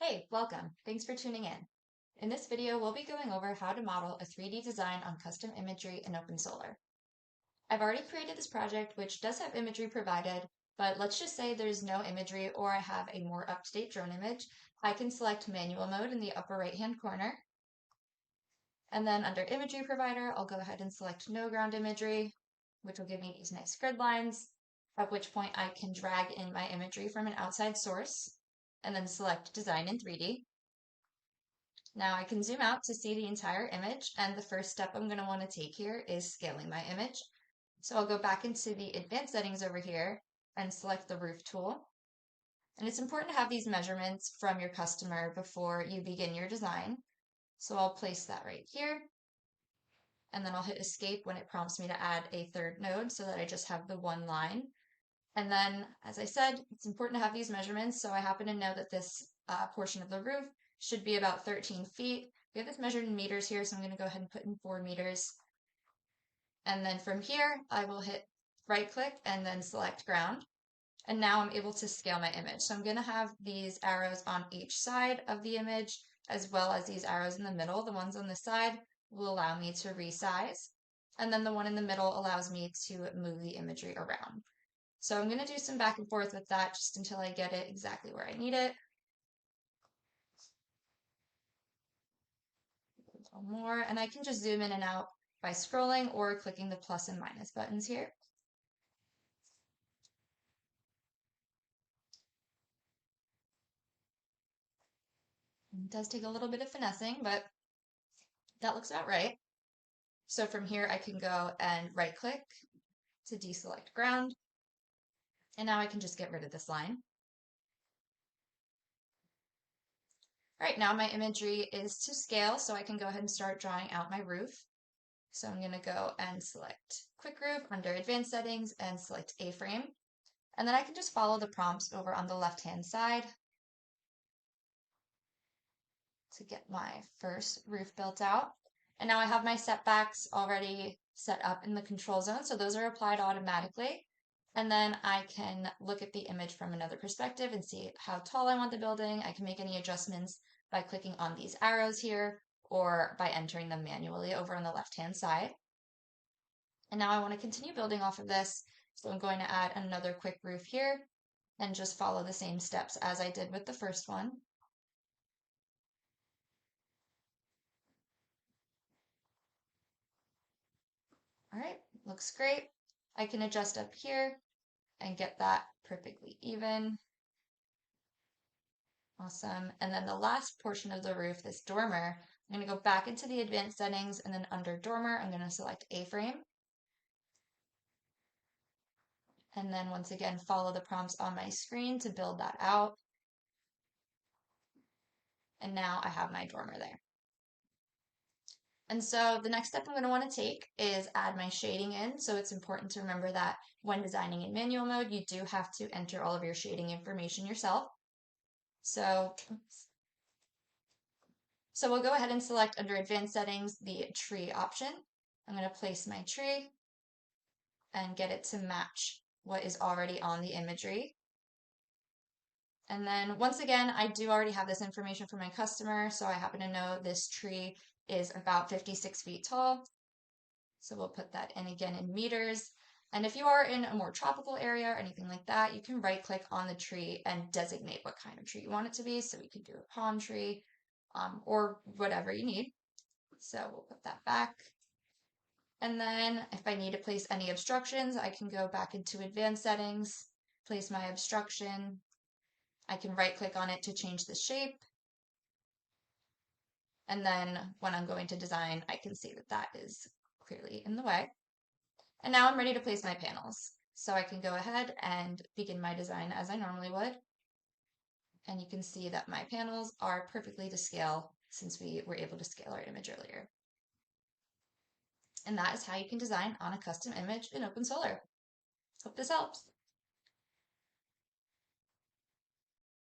Hey, welcome. Thanks for tuning in. In this video, we'll be going over how to model a 3D design on custom imagery in OpenSolar. I've already created this project, which does have imagery provided, but let's just say there's no imagery or I have a more up-to-date drone image. I can select manual mode in the upper right-hand corner. And then under imagery provider, I'll go ahead and select no ground imagery, which will give me these nice grid lines, at which point I can drag in my imagery from an outside source and then select design in 3D. Now I can zoom out to see the entire image, and the first step I'm going to want to take here is scaling my image. So I'll go back into the advanced settings over here and select the roof tool. And it's important to have these measurements from your customer before you begin your design. So I'll place that right here, and then I'll hit escape when it prompts me to add a third node so that I just have the one line. And then, as I said, it's important to have these measurements. So I happen to know that this portion of the roof should be about 13 feet. We have this measured in meters here, so I'm going to go ahead and put in 4 meters. And then from here, I will hit right click and then select ground. And now I'm able to scale my image. So I'm going to have these arrows on each side of the image, as well as these arrows in the middle. The ones on the side will allow me to resize. And then the one in the middle allows me to move the imagery around. So I'm going to do some back and forth with that just until I get it exactly where I need it. A little more, and I can just zoom in and out by scrolling or clicking the plus and minus buttons here. It does take a little bit of finessing, but that looks about right. So from here, I can go and right click to deselect ground. And now I can just get rid of this line. All right, now my imagery is to scale, so I can go ahead and start drawing out my roof. So I'm going to go and select quick roof under advanced settings and select A-frame. And then I can just follow the prompts over on the left-hand side to get my first roof built out. And now I have my setbacks already set up in the control zone, so those are applied automatically. And then I can look at the image from another perspective and see how tall I want the building. I can make any adjustments by clicking on these arrows here or by entering them manually over on the left-hand side. And now I want to continue building off of this. So I'm going to add another quick roof here and just follow the same steps as I did with the first one. All right, looks great. I can adjust up here and get that perfectly even. Awesome. And then the last portion of the roof, this dormer, I'm going to go back into the advanced settings, and then under dormer, I'm going to select A-frame. And then once again, follow the prompts on my screen to build that out. And now I have my dormer there. And so the next step I'm going to want to take is add my shading in. So it's important to remember that when designing in manual mode, you do have to enter all of your shading information yourself. So we'll go ahead and select under advanced settings, the tree option. I'm going to place my tree and get it to match what is already on the imagery. And then once again, I do already have this information from my customer. So I happen to know this tree is about 56 feet tall. So we'll put that in again in meters. And if you are in a more tropical area or anything like that, you can right click on the tree and designate what kind of tree you want it to be. So we could do a palm tree or whatever you need. So we'll put that back. And then if I need to place any obstructions, I can go back into advanced settings, place my obstruction. I can right click on it to change the shape. And then when I'm going to design, I can see that that is clearly in the way. And now I'm ready to place my panels. So I can go ahead and begin my design as I normally would. And you can see that my panels are perfectly to scale since we were able to scale our image earlier. And that is how you can design on a custom image in OpenSolar. Hope this helps.